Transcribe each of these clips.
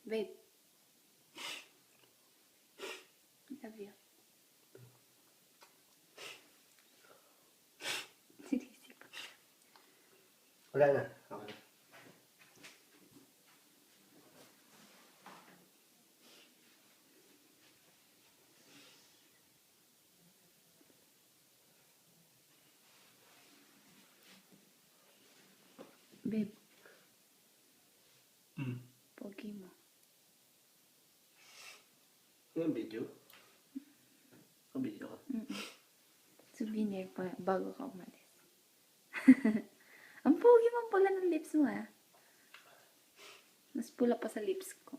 Babe. Love you. Sinisip. Wala na. Okay. Babe, Mm. pogi mo. Yung video? Ang video ka? Souvenir pa bago ka umalis. Ang pogi mo pala ng lips mo ah. Mas pula pa sa lips ko.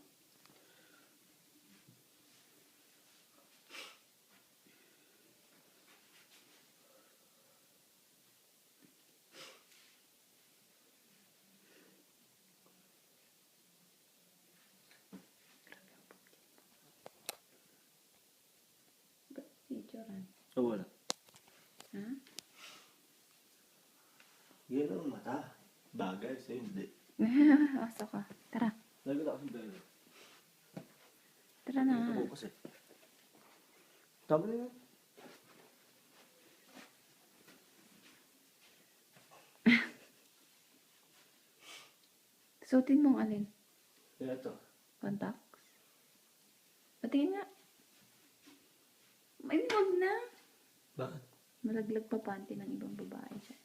Ba't picturean? Oh, wala. Ha? Yan ang mata. Bagay sa'yo, hindi. Asa ka. Tara. Lagi na kasi dahil. Tara na. Ito ko kasi. Tama na yun. Suotin mong alin? Kaya ito. Contacts? Patingin nga. Ay, wag na. Bakit? Malaglag pa panty ng ibang babae siya.